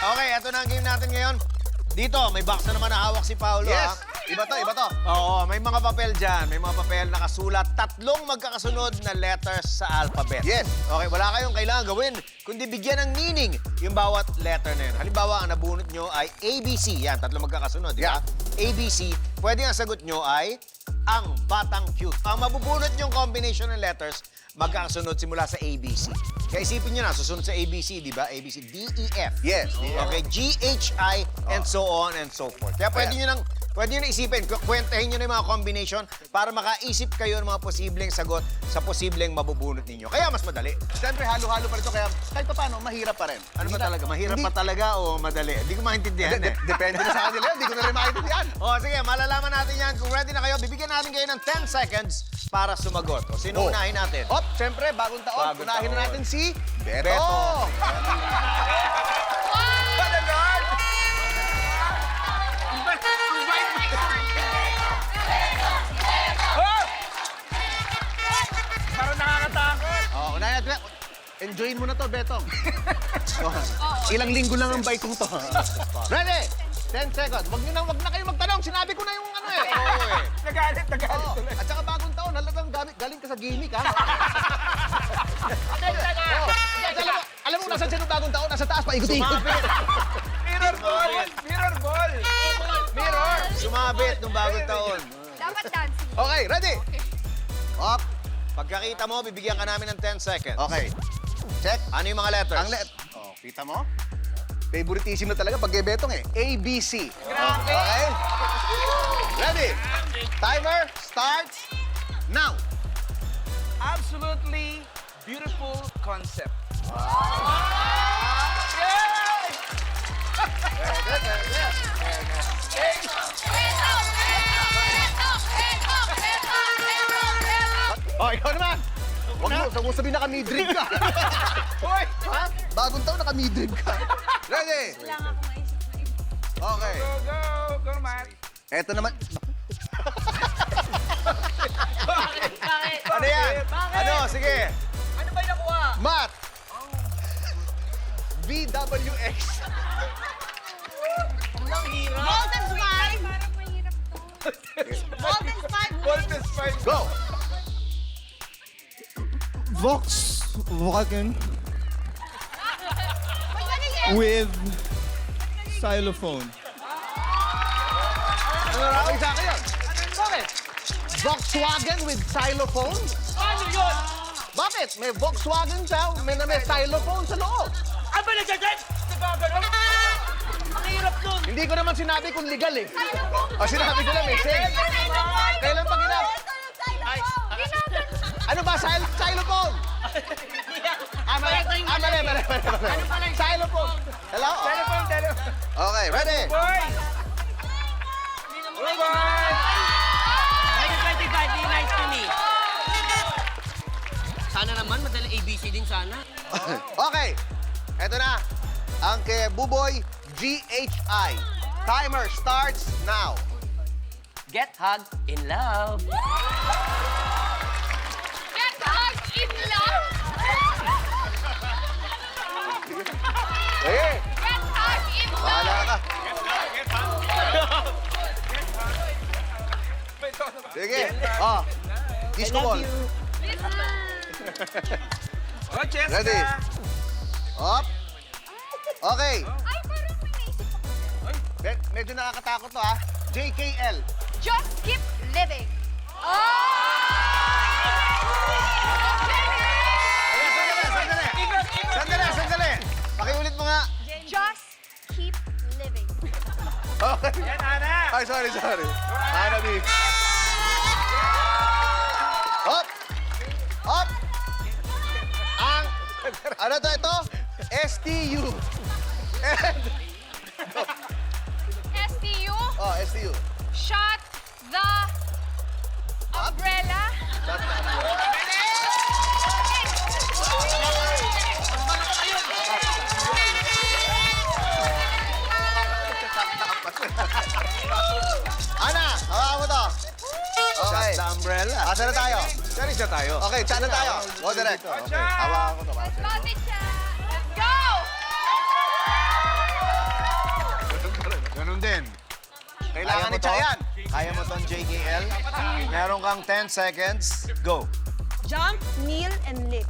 Okay, ito na ang game natin ngayon. Dito, may box na naman na hawak si Paolo. Yes. Ha? Iba to, iba to. Oo, may mga papel dyan. May mga papel nakasulat. 3 magkakasunod na letters sa alphabet. Yes. Okay, wala kayong kailangan gawin, kundi bigyan ng meaning yung bawat letter na yun. Halimbawa, ang nabunot nyo ay ABC. Yan, 3 magkakasunod, di ba? ABC. Pwede ang sagot nyo ay ang batang cute. Ang mabubunot nyong combination ng letters, magkakasunod simula sa ABC. Kaya isipin nyo na, susunod sa ABC, di ba? ABC, D, E, F. Yes. Okay, G, H, I, and so on and so forth. Kaya pwede nyo nang isipin, kwentahin nyo na yung mga combination para makaisip kayo ng mga posibleng sagot sa posibleng mabubunot ninyo. Kaya mas madali. Siyempre, halo-halo pa rin ito, kaya kahit pa paano, mahirap pa rin. Ano ba talaga? Mahirap pa talaga o madali? Hindi ko maintindihan eh. Depende na sa kanila yun, hindi ko na rin maintindihan. O sige, malalaman natin yan. Kung ready na kayo, bibigyan natin kayo ng 10 seconds para sumagot. O sino unahin natin? Hop, siyempre, bagong taon, Bagong unahin na taon. natin si Beto. Beto. Parang nakakatakot. Oh, unahin natin. Enjoyin mo na to, Betong. Ilang linggo lang ang bike kong to. Ready? 10 seconds. Wag na kayo magtanong. Sinabi ko na yung ano eh. Oo eh. Nagalit Oo. tuloy. At saka bagong taon, halagang galing ka sa gimmick, ha? Alam mo, nasa dyan yung bagong taon, nasa taas, paikot-ikot. Mirror ball! Mirror ball! Mirror! Sumabit nung bagong taon. Dapat dancing. Okay, ready? Hop. Pagkakita mo, bibigyan ka namin ng 10 seconds. Okay. Check. Ano yung mga letters? Oh, kita mo? Favoritism na talaga pag kay Betong eh. ABC. Okay? Ready? Timer starts now. Absolutely beautiful concept. Oh, ikaw naman. Huwag mo sabihin naka-midrib ka. Hoy! Ha? Bagong taon naka-midrib ka. Ready? Kailangan ko maisip na iba. Okay. Go, go! Go, Matt! Eto naman. Bakit? Ano yan? Ano? Sige. Ano ba yung nakuha? Matt. VWX. Ang hirap. Golden Spike! Parang mahirap to. Golden Spike! Golden Spike. Go. Volkswagen with xylophone. Ano raw? Isa ka yan. Bakit? Volkswagen with xylophone? Ano yun? Bakit? May Volkswagen siya, may xylophone sa loob. Ano ba nagdadad? Nagaganon? Ang hirap nun. Hindi ko naman sinabi kung legal eh. O sinabi ko lang eh, sense. Kailan pa ginag... Ano ba? Xylophone? Mali. Xylophone. Hello? Telephone, telephone. Okay, ready? Boy! Boy! 2025, be nice to me. Sana naman, madali ABC din sana. Okay. Eto na. Ang kay Buboy, GHI. Timer starts now. Get hugged in love. Get hugged in love! Eh, Get hugged in bahala love! ka. Sige. Oh. Disco ball. Oh, Cheska! Ready? Up. Okay. Ay, parang may naisip ako. Medyo nakakatakot to, ha? JKL. Just keep living. Oh! Sandali. Pakiulit mo nga. Just keep living. Okay. Yan, Ana! Ay, sorry. Ana B. Up. Up. Ang, ano to ito? STU. And, STU, oh, STU. shut the umbrella. Ana, hawakan mo to. Okay. Shut the umbrella. Asa na tayo? Series na tayo. Okay, saan na tayo? Go direct. Okay, hawakan ko to. Let's go, teacher. Let's go! Kailangan mo ni to? Chayan. Kaya mo tong JKL? Meron kang 10 seconds. Go. Jump, kneel, and leap.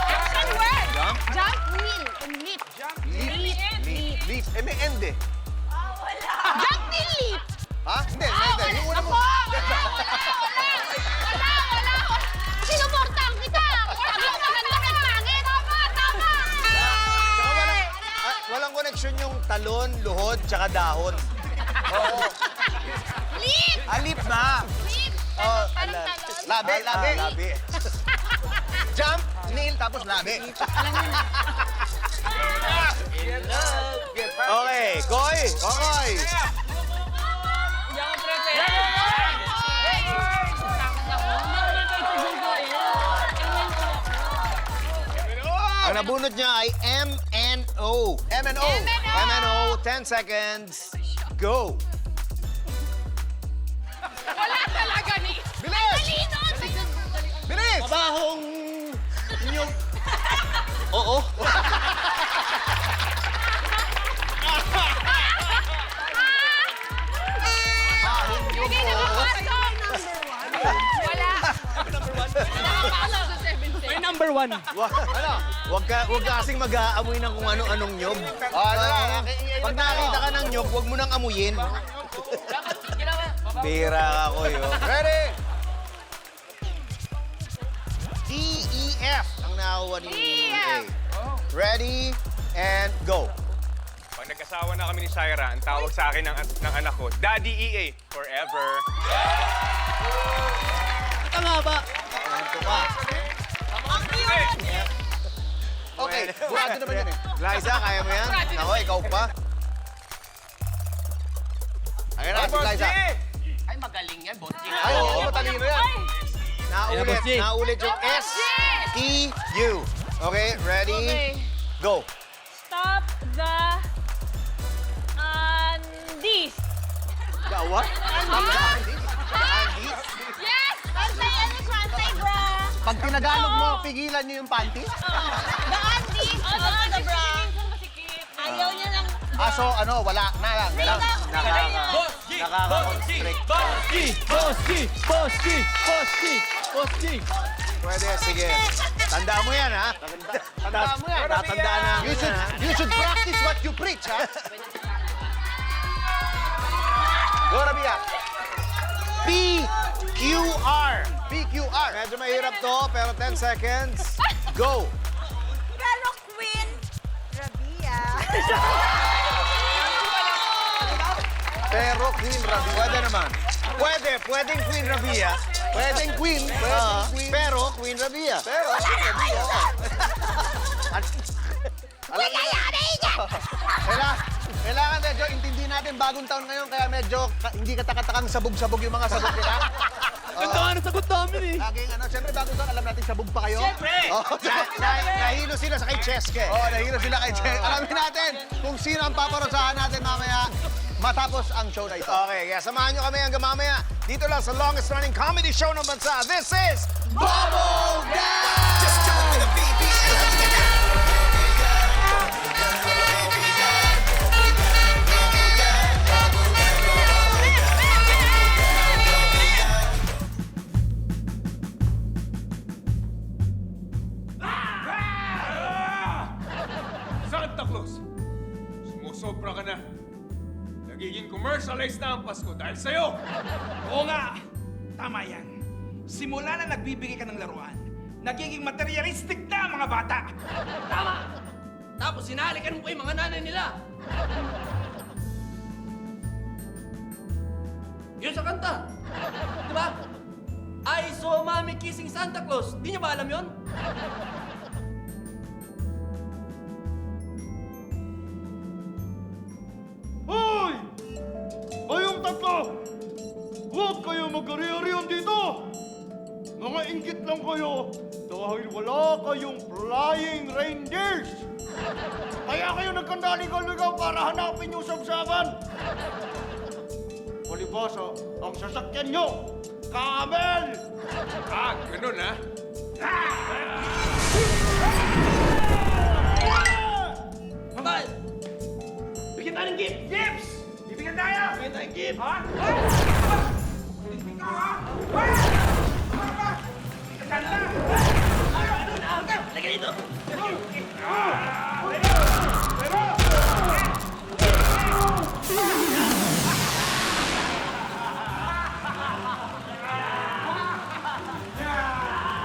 Action word! Jump? Jump, kneel, and leap. Leap. Leap. Eh, may end eh. Jump, kneel, leap. Ha? Hindi. Yung una mo. Wala. Sinuportahan kita. Sabi ko maganda ng pangit. Tama. Saka walang connection yung talon, luhod, tsaka dahon. Oo. Leap. Alip na. Leap. Oh, Parang talon. Labi. Labi. Jump, kneel, tapos labi. Okay, Koy. Okay. Ang nabunot niya ay MNO. MNO. MNO, 10 seconds. Go. Wala talaga ni. Bilis! Bilis! Mabahong nyug. Oo. Bigay na ako song Wala. Nakapasok sa 7 Number 1. Ano? Wag ka kasing mag-aamoy ng kung ano-anong nyog. Pag nakita ka ng nyog, wag mo nang amuyin. Bira ka, Koy. Oh. Ready? DEF ang nakakuha ni DEF. Ready, and go. Pag nagkasawa na kami ni Shaira, ang tawag sa akin ng anak ko, Daddy EA, forever. Ito nga ba? Kwento ka. Okay. Burado naman yun eh. Liza, kaya mo yan? Ako, ikaw pa. Ayun na, si Liza. Ay, magaling yan, boss. Ay, oo, matalino yan. Naulit, Boss G. naulit yung S, T, U. Okay, ready, go. Stop the undies. Gawa? Yes! Antay, bra. Pag tinagalog mo, pigilan niyo yung panty? The undies. The bra. Ayaw niya ng... Aso, ano, wala na lang. Nakaka-constrict. Boss G. Pwede, sige. Tandaan mo yan, ha? Tandaan mo yan. Tatandaan na. You should practice what you preach, ha? Go, Rabia. PQR. PQR. Medyo mahirap to, pero 10 seconds. Go. Pero Queen Rabia. Pero Queen Rabia. Pwede naman. Pwedeng Queen Rabia. Pwedeng Queen. Queen. Pero Queen Rabia. Pero Queen Rabia. Kailangan medyo intindihin natin bagong taon ngayon, kaya medyo hindi katakatakang sabog-sabog yung mga sabog nila. Ganda nga ng sagot namin eh. Laging ano, siyempre bagong taon, alam natin sabog pa kayo. Siyempre! Nahilo sila sa kay Cheske. Oo, nahiro sila kay Jen. Alamin natin kung sino ang paparosahan natin mamaya matapos ang show na ito. Okay, kaya samahan nyo kami hanggang mamaya. Dito lang sa longest running comedy show ng bansa. This is Bubble Down! Santa Claus, sumusobra ka na. Nagiging commercialized na ang Pasko dahil sa'yo. Oo nga, tama yan. Simula na nagbibigay ka ng laruan, nagiging materialistic na ang mga bata. Tama! Tapos sinalikan mo pa yung mga nanay nila. Yun sa kanta. Di ba? I saw mommy kissing Santa Claus. Di niyo ba alam yun? Hoy! Kayong tatlo! Huwag kayo mag-ari-arihan dito! Mga inggit lang kayo dahil wala kayong flying reindeers! Kaya kayo nagkandaligaw-ligaw para hanapin yung sabsaban! Palibasa, ang sasakyan nyo, camel! Ah, ganun ha? Bakit? Bigyan tayo ng gift! Gibbs! na tayo! Kita yung gift. Ha? Hindi ka, ha? Kanda! Lagay dito.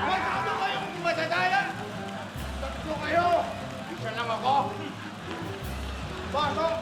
Magkano kayong matadaya? Tatlo kayo. Isa lang ako. Pasok.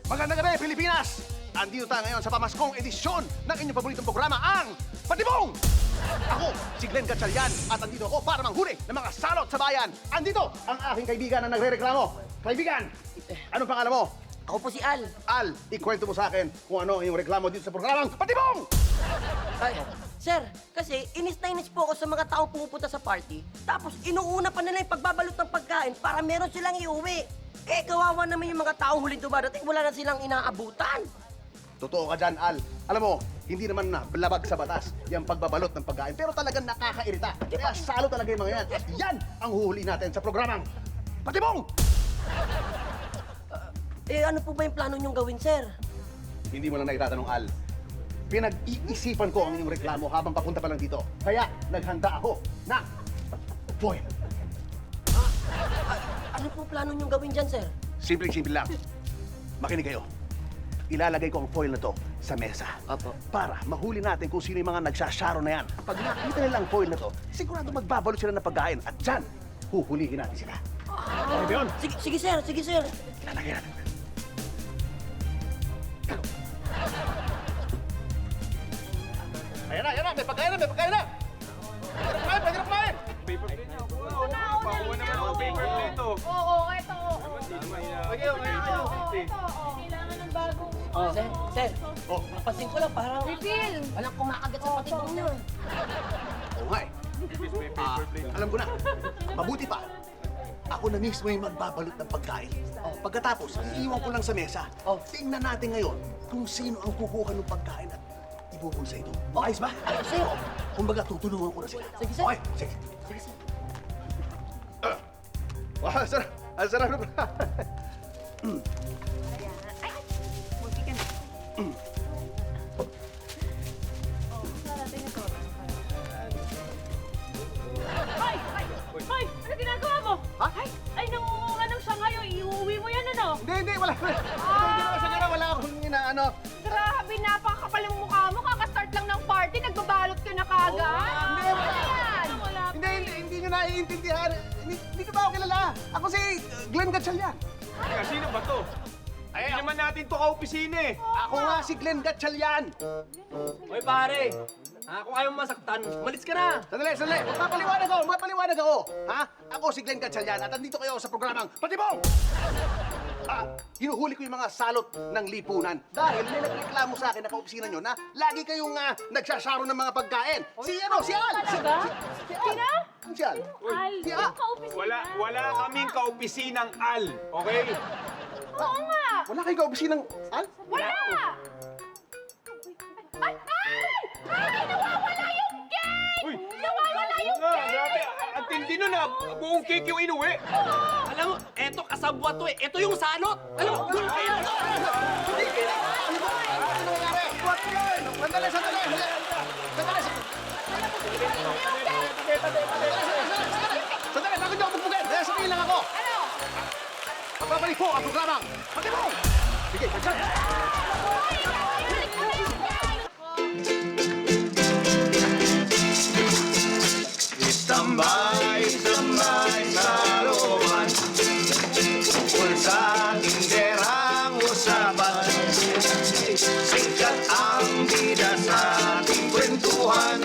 Magandang gabi, Pilipinas! Andito tayo ngayon sa pamaskong edisyon ng inyong paboritong programa, ang Patibong! Ako, si Glenn Gatchalian, at andito ako para manghuli ng mga salot sa bayan. Andito ang aking kaibigan na nagre-reklamo. Kaibigan, anong pangalan mo? Ako po si Al. Al, ikwento mo sa akin kung ano yung reklamo dito sa programang Patibong! Ay, sir, kasi inis na inis po ako sa mga taong pumupunta sa party. Tapos inuuna pa nila yung pagbabalot ng pagkain para meron silang iuwi. Eh, kawawa naman yung mga taong huling dumadating, wala na silang inaabutan. Totoo ka dyan, Al. Alam mo, hindi naman na labag sa batas yung pagbabalot ng pagkain, pero talagang nakakairita. Kaya salo talaga yung mga yan. At yan ang huhuli natin sa programang Patibong! Eh, ano po ba yung plano niyong gawin, sir? Hindi mo lang naitatanong, Al. Pinag-iisipan ko ang inyong reklamo habang papunta pa lang dito. Kaya naghanda ako ng foil. Ano po plano niyong gawin dyan, sir? Simple-simple lang. Makinig kayo. Ilalagay ko ang foil na to sa mesa. Opo. Para mahuli natin kung sino yung mga nagsasaro na yan. Pag nakita nila ang foil na to, sigurado magbabalot sila ng pagkain. At dyan, huhulihin natin sila. Okay ba yun? Sige, sige, sir. Sige, sir. Ilalagay natin. Ayan na, ayan na. May pagkain na, may pagkain na. Pwede na kumain, pwede na kumain. Pakuha naman ako paper plate to. Oo, eto. Kailangan ng bagong... Sir, sir. Oh. Napansin ko lang, parang Refill! walang kumakagat sa patibong niyo. Oo nga eh. Alam ko na. Mabuti pa. Ako na mismo yung magbabalot ng pagkain. Pagkatapos, iiwan ko lang sa mesa. Tingnan natin ngayon kung sino ang kukuha ng pagkain at ibubulsa ito. Ayos ba? Ayos, sir. Kumbaga, tutulungan ko na sila. Sige, sir. Okay, sige. Sige, sir. Wow, sarap. Ang sarap na pala. Hoy! Hoy! Ano ginagawa mo? Ha? Ay, nangungunga ng sangay. Iuwi mo yan, ano? Hindi, wala. Hindi naman siguro, wala akong inaano. Grabe, napakakapal ng mukha mo. Kakastart lang ng party, nagbabalot ka na kagad. Hindi, wala. Ano yan? Wala pa. Hindi nyo naiintindihan. Hindi ko ba ako kilala? Ako si Glenn Gatchalian. Teka, sino ba to? Hindi naman natin to ka-opisina eh. Ako nga si Glenn Gatchalian. Hoy pare, kung ayaw mo masaktan, malis ka na. Sandali. Magpapaliwanag ako. Ha? Ako si Glenn Gatchalian at andito kayo sa programang Patibong! Hinuhuli ko yung mga salot ng lipunan dahil may nagreklamo sa akin na kaopisina nyo na lagi kayong nagsasaro ng mga pagkain. Si Al! Talaga? Sino? Si Al. Al, Si Al. kaopisina. Wala kaming ka-opisinang Al, okay? Oo nga. Wala kayong kaopisinang Al? Wala! Ay! Nawawala yung cake! Uy! Nawawala yung Nga, cake! grabe. Ang tindi nun ah. Buong cake yung inuwi. Alam mo, eto kasabwa to eh. Eto yung salot. Alam mo, gulo kayo. Sandali, bakit niyo ako bugbugan? Dahil sabihin lang ako. Ano? Babalik po ang programang Patibong! Sige, dyan. Tambay sa looban, tungkol sa tinderang usapan. Sikat ang bida sa ating kwentuhan,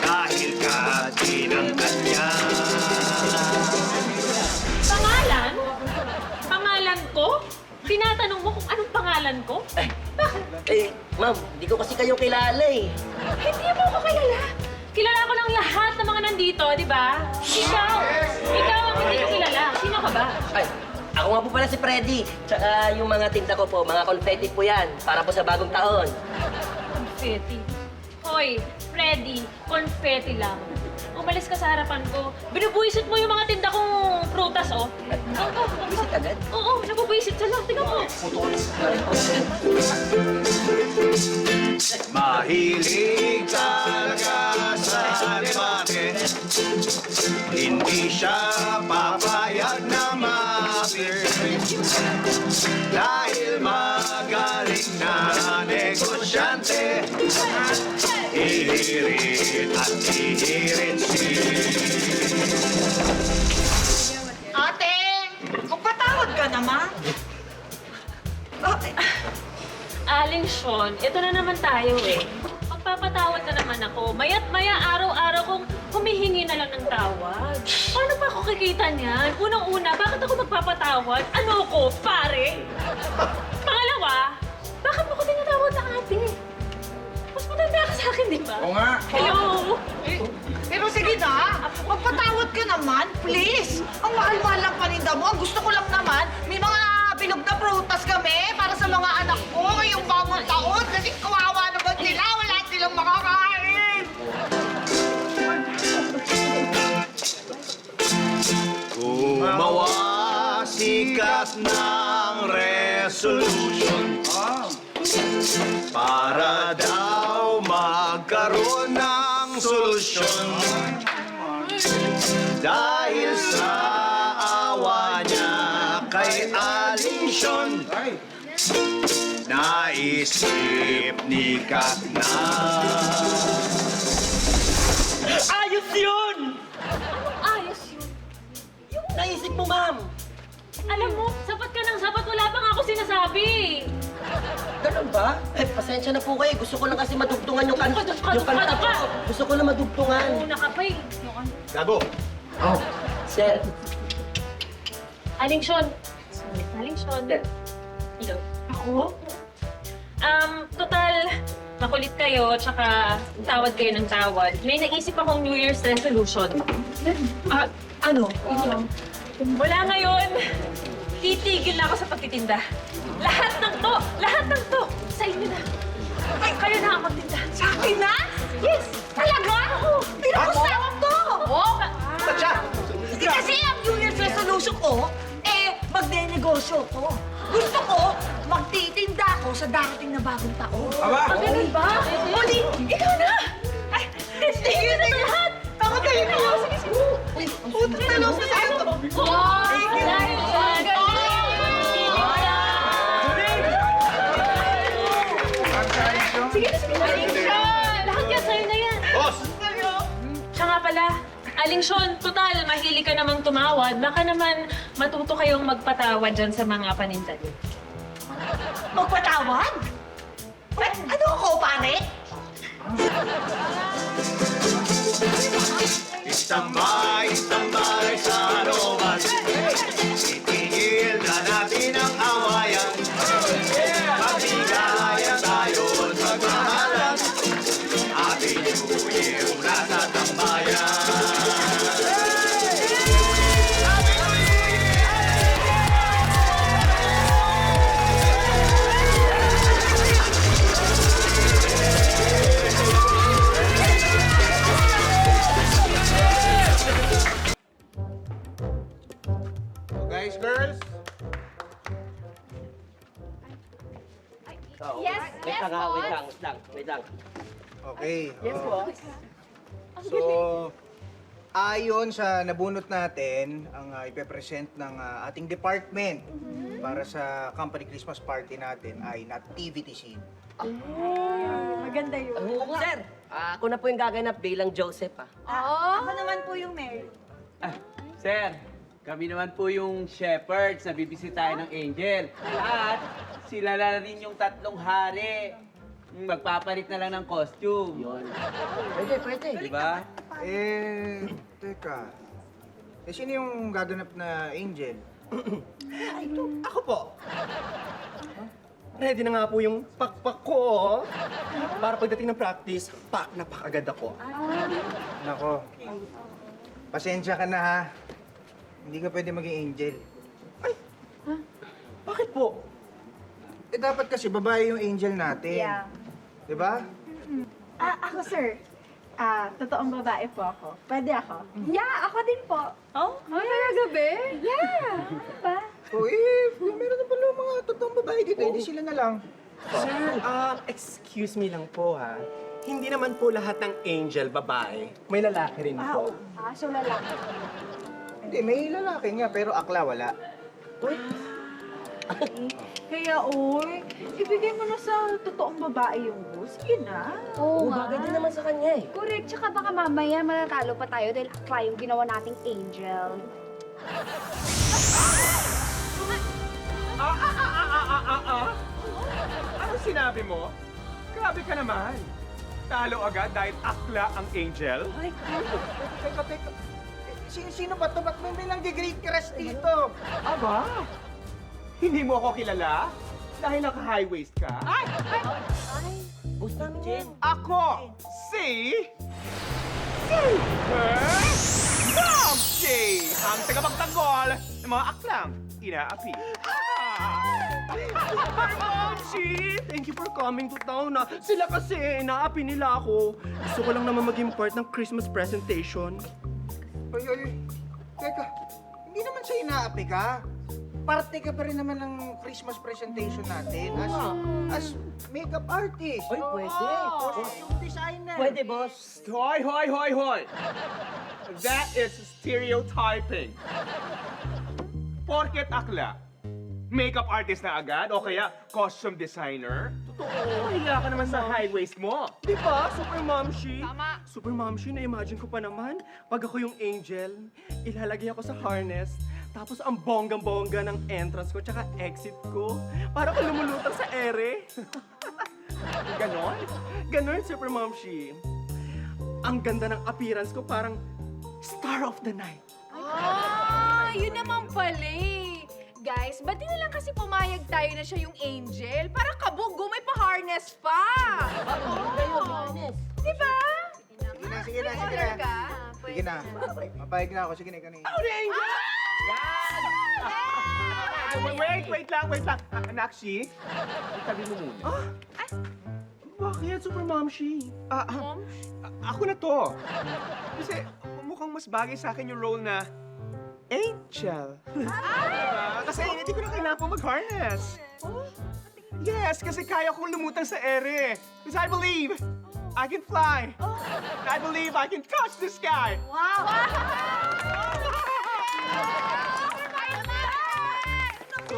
dahil kati ng kanya. Pangalan? Pangalan ko? Tinatanong mo kung anong pangalan ko? Eh, ma'am, di ko kasi kayo kilala eh. Hindi mo ako kilala. Kilala ko ng lahat ng mga nandito, di ba? Ikaw ang hindi ko kilala. Sino ka ba? Ay, ako nga po pala si Freddy. Tsaka yung mga tinda ko po, mga confetti po yan. Para po sa bagong taon. Confetti. Hoy, Freddy, confetti lang. Umalis ka sa harapan ko. Binubuisit mo yung mga tinda kong prutas, oh. Visit agad? Oo, nabubuisit ka lang. Tingnan mo. Mahilig talaga sa debate. Hindi siya papayag na ma-appear. Dahil magaling na negosyante. Hihirit at hihirit Ate, magpatawad ka naman. Bakit? Aling Sean, ito na naman tayo eh. Magpapatawad na naman ako. Maya't maya araw-araw kong humihingi na lang ng tawad. Paano pa ako kikita niyan? Unang-una, bakit ako magpapatawad? Ano ko, pare? Pangalawa, bakit mo ko tinatawad na ate? Mas matanda ka sa akin, di ba? Oo nga. Hello? Pero sige na, magpatawad ka naman, please. Ang mahal-mahal lang paninda mo. Ang gusto ko lang naman, may mga bilog na prutas kami para sa mga anak ko ngayong bagong taon. Kasi kawawa naman sila, wala silang makakain. Gumawa sikat ng resolution para daw magkaroon ng solusyon. Dahil sa awa niya kay Aling Sean, naisip ni Kat na Ayos yun! Ayos yun. Naisip mo, ma'am. Alam mo, sapat ka ng sapat. Wala pa nga ako sinasabi. Ganun ba? Eh, pasensya na po kayo. Gusto ko lang kasi madugtungan yung kanta. Yung kanta ka. ko. Gusto ko lang madugtungan. Una ka pa eh. Gago. Oh, sir. Aling Sean. Aling Sean. Hello. Ako? Total, makulit kayo, tsaka tawad kayo ng tawad. May naisip akong New Year's resolution. Ano? Wala ngayon. Titigil na ako sa pagtitinda. Lahat ng to, sa inyo na. Ay, kayo na ang magtinda. Sa akin na? Yes! Talaga? Pinagustahan ko! Oo. Ba't siya? Kasi ang New Year's resolution ko, magne-negosyo ko. Gusto ko, magtitinda ako sa darating na bagong taon. Aba! Ganun ba? Uli, ikaw na! Ay, tigil na lahat! Ako tayo na! Sige, sige. Puto na lang sa akin. Ay, dahil dyan. Sige na, sige na. Aling Sean! Lahat yan sa'yo na yan. Boss! Siya nga pala, Aling Sean, total, mahilig ka namang tumawad. Baka naman matuto kayong magpatawad dyan sa mga paninda niyo. Magpatawad? Ay, ano ako, pare? Istambay sa looban. Itigil na natin ang awayan. Magbigayan tayo't magmahalan. Ating New Year nasa tambayan. Guys, girls, Yes, wait lang. Okay. So, ayon sa nabunot natin, ang ipepresent ng ating department para sa company Christmas party natin ay nativity scene. Oo nga. Sir, ako na po yung gaganap bilang Joseph, Ako naman po yung Mary. Sir, kami naman po yung shepherds na bibisitahin ng angel. At sila na rin yung tatlong hari. Magpapalit na lang ng costume. Yun. Pwede. Di ba? Teka. Sino yung gaganap na angel? Ako po. ready na nga po yung pakpak ko, oh. Para pagdating ng practice, pak na pak agad ako. Nako, pasensya ka na ha. Hindi ka pwede maging angel. Bakit po? Eh dapat kasi babae yung angel natin. Yeah. Di ba? Ako, sir. Totoong babae po ako. Pwede ako? Yeah, ako din po. Oh? Talaga, be? Yeah. Pa? O eh, meron na pala mga totoong babae dito, hindi sila na lang. Sir, excuse me lang po ha. Hindi naman po lahat ng angel babae. May lalaki rin po. So lalaki. Hindi, may lalaki nga, pero akla wala. Kaya, oy, ibigay mo na sa totoong babae yung bus. Sige na. Oo, bagay din naman sa kanya eh. Correct, tsaka baka mamaya matatalo pa tayo dahil akla yung ginawa nating angel. Ano sinabi mo? Grabe ka naman. Talo agad dahil akla ang angel? Teka. Sino ba ito? Ba't may nang-great crush dito? Aba, hindi mo ako kilala? Dahil naka-high waist ka? Boss namin yan. Ako, si... Momshi! Ang tagapagtanggol ng mga aklang inaapi. Super Momshi! Thank you for coming to town na. Sila kasi, inaapi nila ako. Gusto ko lang naman maging part ng Christmas presentation. Ay. Teka, hindi naman siya inaapi ka. Parte ka pa rin naman ng Christmas presentation natin as makeup artist. Ay, pwede. Costume designer. Pwede, boss. Hoy! That is stereotyping. Porket akla, makeup artist na agad o kaya costume designer? Totoo, hiya ka naman sa high waist mo. Di ba, Super Momshi? Tama. Super Momshi, na-imagine ko pa naman, pag ako yung angel, ilalagay ako sa harness, tapos ang bonggang-bongga ng entrance ko tsaka exit ko, para ko lumulutang sa ere. Ganon? Ganon, Super Momshi. Ang ganda ng appearance ko, parang star of the night. Yun naman pala eh. Guys, ba't di na lang kasi pumayag tayo na siya yung angel? Para kabugo, may pa-harness pa! Di ba? Sige na. Talaga? Sige na. Mapayag na ako. Sige na, kanina. Wait lang. Nakshi, itabi mo muna. Bakit, Super Momshi? Ako na to. Kasi mukhang mas bagay sa akin yung role na angel. Diba? Kasi hindi ko na kailangan po mag-harness. Yes, kasi kaya kong lumutang sa ere. Because I believe I can fly. And I believe I can touch the sky. So,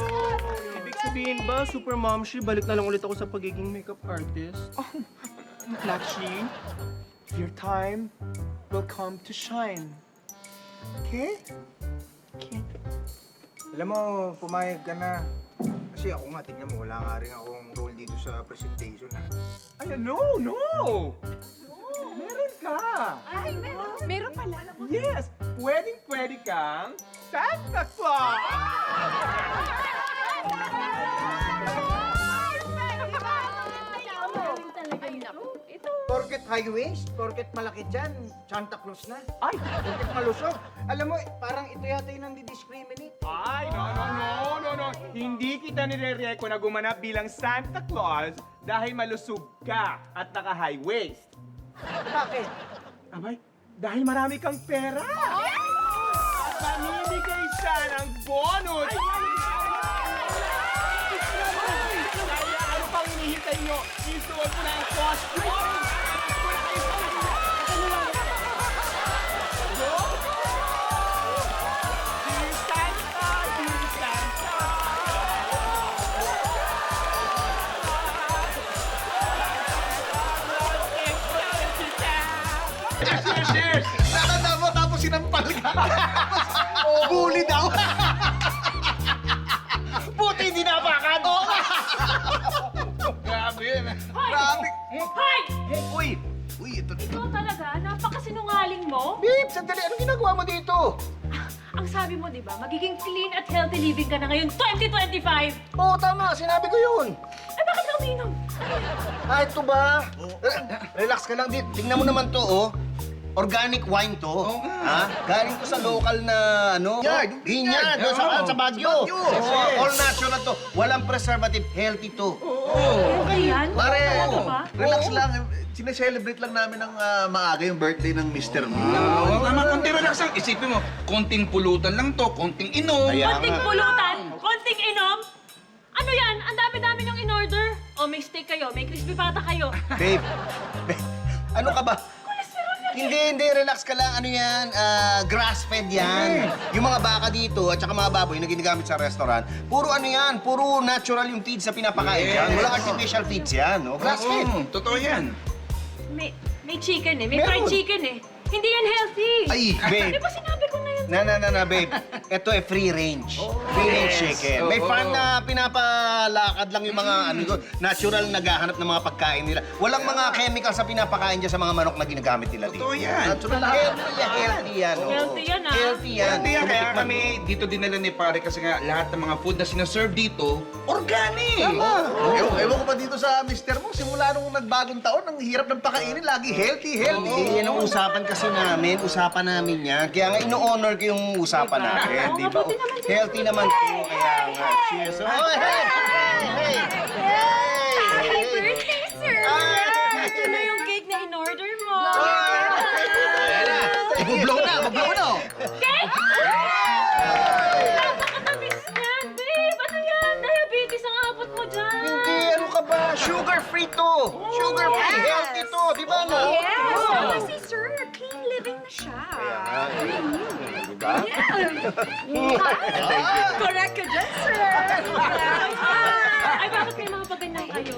ibig sabihin ba, Super Momshi, balik na lang ulit ako sa pagiging makeup artist? Nakshi, your time will come to shine. Okay? Alam mo, pumayag ka na. Kasi ako nga, tignan mo, wala nga rin akong role dito sa presentation. Ay, no! Meron ka! Ay, meron pala. Yes! Pwede kang Santa Claus! Porket high waist, porket malaki dyan, Santa Claus na. Ay! Porket malusog. Alam mo, parang ito yata yung nandidiscriminate. Ay, no. Hindi kita nire-reco na gumanap bilang Santa Claus dahil malusog ka at naka-high waist. Bakit? Abay, dahil marami kang pera! At mamimigay siya ng bonus! Kaya ano pang hinihintay nyo? Isuot mo na ang costume! Cheers! Nakanda mo, tapos sinampal ka. Bully daw. Buti hindi napakan. Grabe yun. Grabe. Hoy! Uy, ito. Ikaw talaga? Napakasinungaling mo? Babe, sandali. Anong ginagawa mo dito? Ang sabi mo, di ba, magiging clean at healthy living ka na ngayon 2025. Oo, tama. Sinabi ko yun. uminom? Ah, ito ba? Relax ka lang, Dit. Tingnan mo naman to, oh. Organic wine to. Ha? Galing to sa local na, ano? Vineyard. Doon sa Baguio. All natural to. Walang preservative. Healthy to. Okay yan? Pare, Talaga ba? relax lang. Sineselebrate lang namin ng maaga yung birthday ng Mr. Mo. Oo, naman, konti relax lang. Isipin mo, konting pulutan lang to, konting inom. Konting pulutan, konting inom. Ano yan? Ang dami-dami niyong in-order. O, may steak kayo, may crispy pata kayo. Babe, ano ka ba? Hindi, relax ka lang. Ano yan? Grass-fed yan. Yung mga baka dito at saka mga baboy na ginagamit sa restaurant, puro ano yan, puro natural yung feeds na pinapakain yan. Walang artificial feeds yan, no? Grass-fed. Oo, totoo yan. May chicken eh, may fried chicken eh. Hindi yan healthy. Ay, babe. Di ba sinabi ko na yun? Na, babe. Ito eh, free range. Free range chicken. May farm na pinapalakad lang yung mga natural naghahanap ng mga pagkain nila. Walang mga chemicals sa pinapakain dyan sa mga manok na ginagamit nila dito. Totoo yan. Healthy yan. oo. Healthy yan, ah. Healthy yan. Hindi yan, kaya kami dito dinala ni pare kasi nga lahat ng mga food na sinaserve dito, organic. Ewan ko pa dito sa Mr. Mo, simula nung nagbagong taon, ang hirap ng pakainin, lagi healthy. Yan ang usapan kasi namin. Usapan namin yan. Kaya nga ino-honor ko yung usapan natin. Di ba? Mabuti naman si Healthy naman po. Kaya nga. Cheers. Oh, hey! Happy birthday, sir! Ito na yung cake na in-order mo. Mag-blow na. Cake? Napakatamis niyan, babe. Ano yan? Diabetes ang abot mo dyan. Hindi, ano ka ba? Sugar-free to. Sugar-free. Healthy to. Di ba, no? Yes! Kasi sir, clean living na siya. Diba? Correct ka dyan, sir. Ay, bakit may mga paganyan kayo?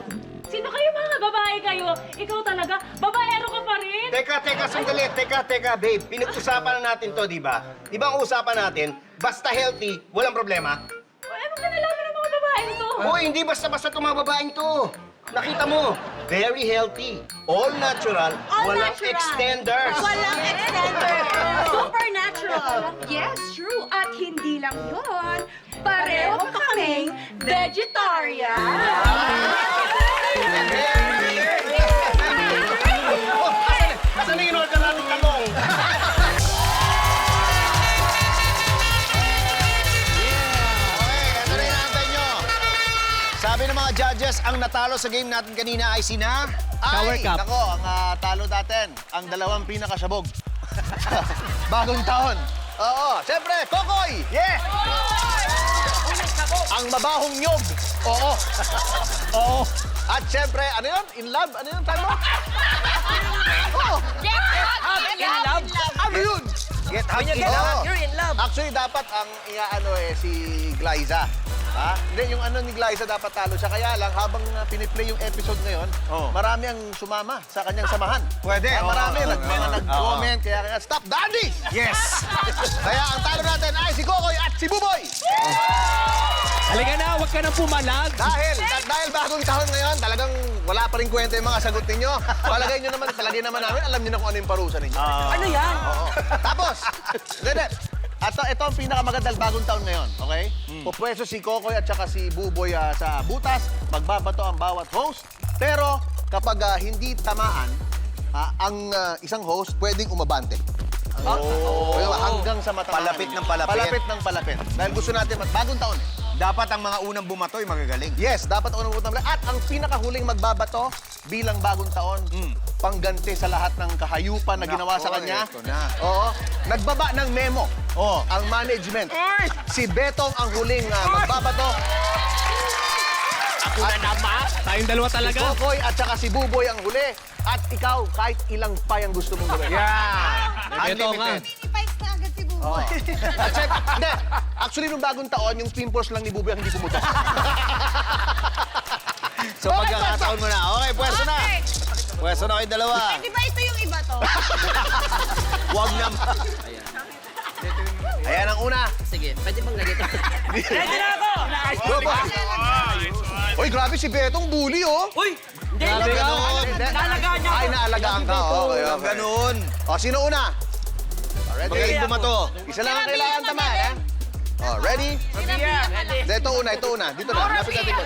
Sino kayo mga babae kayo? Ikaw talaga, babaero ka pa rin? Teka, sandali. Teka, babe. Pinag-usapan na natin to, di ba? Di ba ang usapan natin, basta healthy, walang problema? Ano ka nalaman ng mga babaeng to? Oo, hindi basta-basta itong mga babaeng to. Nakita mo, very healthy, all natural, walang extenders. Walang extender. Supernatural. Yes, true. At hindi lang yun. Pareho pa kaming vegetarian. Asan na in-order natin talong? Okay, ito na inaantay nyo. Sabi ng mga judges, ang natalo sa game natin kanina ay sina... Shower cup. Nako, ang talo natin, ang dalawang pinakasabog. Bagong taon. Oo, siyempre, Kokoy! Yeah! Ang mabahong nyog. Oo. Oo. At siyempre, ano yun? In love? Ano yun? Tama? Oo. In love? Ano yun? Get When you get love, you're in love. Actually, dapat ang si Glyza. Ha? Hindi, yung ni Glyza dapat talo siya. Kaya lang, habang piniplay yung episode ngayon, marami ang sumama sa kanyang samahan. Pwede, Marami, oo. mga nag-comment. Kaya, stop, Daddy! Yes! Kaya ang talo natin ay si Kokoy at si Buboy! Halika na, huwag ka nang pumalag. Dahil bagong taon ngayon, talagang wala pa rin kwenta yung mga sagot ninyo. Palagay naman namin, alam niyo na kung ano yung parusa ninyo. Ano yan? Oo. Tapos, ito ang pinakamagandang bagong taon ngayon, okay? Pupwesto si Kokoy at saka si Buboy sa butas, magbabato ang bawat host. Pero kapag hindi tamaan, ang isang host pwedeng umabante. Hanggang sa matamaan. Palapit ng palapit. Palapit ng palapit. Dahil gusto natin, bagong taon eh. Dapat ang mga unang bumatoy magagaling. Yes, dapat unang utang. At ang pinakahuling magbabato bilang bagong taon, pangganti sa lahat ng kahayupan na ginawa sa kanya. Ito na. Oo. Nagbaba ng memo. Ang management. Si Betong ang huling magbabato. Ako na naman. Tayong dalawa Si talaga. Kokoy at saka si Buboy ang huli. At ikaw, kahit ilang pay ang gusto mong gawin. Unlimited. Pinipikes na agad si Buboy. At syempre, hindi. Actually, nung bagong taon, yung pimples lang ni Buboy ang hindi pumutok. So pagkakataon mo na. Okay, pwesto na. Pwesto na kayo dalawa. Di ba ito yung iba to? Huwag naman. Ayan ang una. Sige, pwede bang ganito? Ready na ako! Uy, grabe si Betong bully, oh. Uy! Hindi, Ganun. nalagaan niya ako. Ay, naalagaan ka. Okay. Ganun. O, sino una? Ready? Magaling bumato. Isa lang ang kailangan tamaan, ha? Oh, ready? Hindi, ito una. Dito na. Lapit natin ko.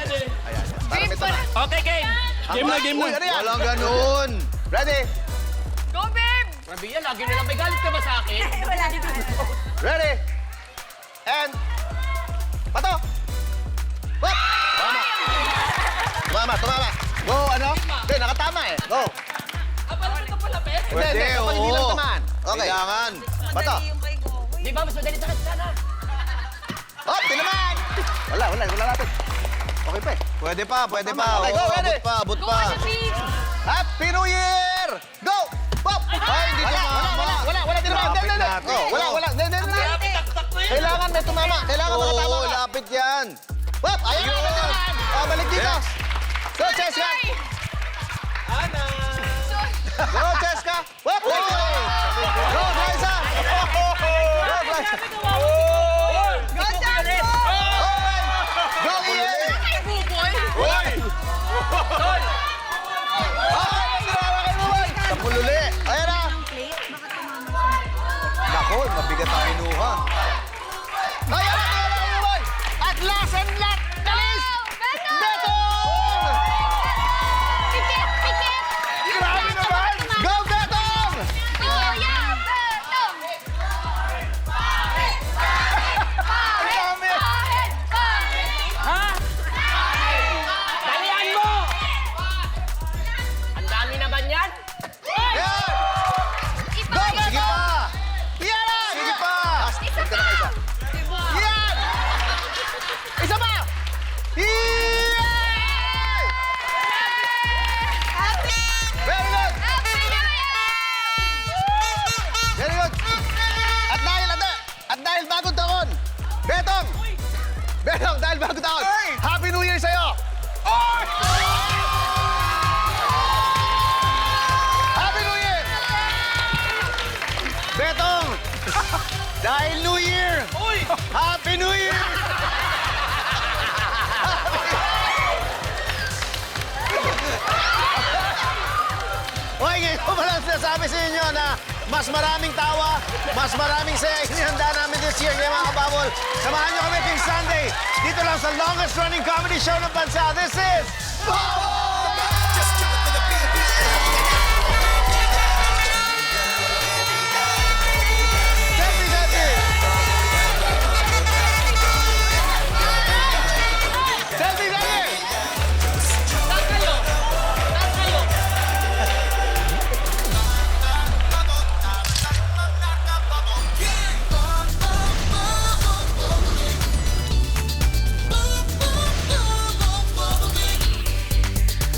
Ayan. Para may tama. Okay, game. Game na. Ano yan? Walang ganun. Ready? Go, babe! Rabia, lagi na lang may galit ka ba sa akin? Ready? And... Pato! Hop! Tumama. Go, ano? Hindi, nakatama eh. Go. Parang ito palapit. Hindi, kapag hindi lang oo. tamaan. Okay. Kailangan. Pato. Di ba, mas madali sa sana? Hop, tinaman! Wala natin. Okay pa eh. Pwede pa. Okay, go, ready? Abot pa. Happy New Year! Go! Pop! Ay, hindi tumama. Wala tinamaan. Hindi. Oh, wala. Hindi. Kailangan may tumama. Kailangan makatama Oo, ka. lapit yan. Pop! Ayun! Balik dito. Yes. Go, Cheska! Go, Cheska! Pop! Go, Glyza! Go, Glyza! Go, Jumbo! Go, Ian! Ay, buboy! Tapululi! Ayan na! Nako, mabigat ang inuha. Ayan na! At last and not the least, Betong! Pikit! Grabe naman! Go, Betong! Oh, yeah! Betong! Ang dami! Dalian mo! Ang dami naman yan. Yan! Go! Sige pa! Yan! Sige pa! Isa pa! Yan! Isa pa! Yay! Very good! Very good! At dahil bagong taon, Betong, dahil bagong taon, Happy New Year sa'yo! Happy New Year! Betong! Dahil New Year! Happy New Year! Okay, ngayon ko palang sinasabi sa inyo na mas maraming tawa, mas maraming saya inihanda namin this year, kaya mga kababol. Samahan nyo kami tuwing Sunday, dito lang sa longest running comedy show ng bansa. This is...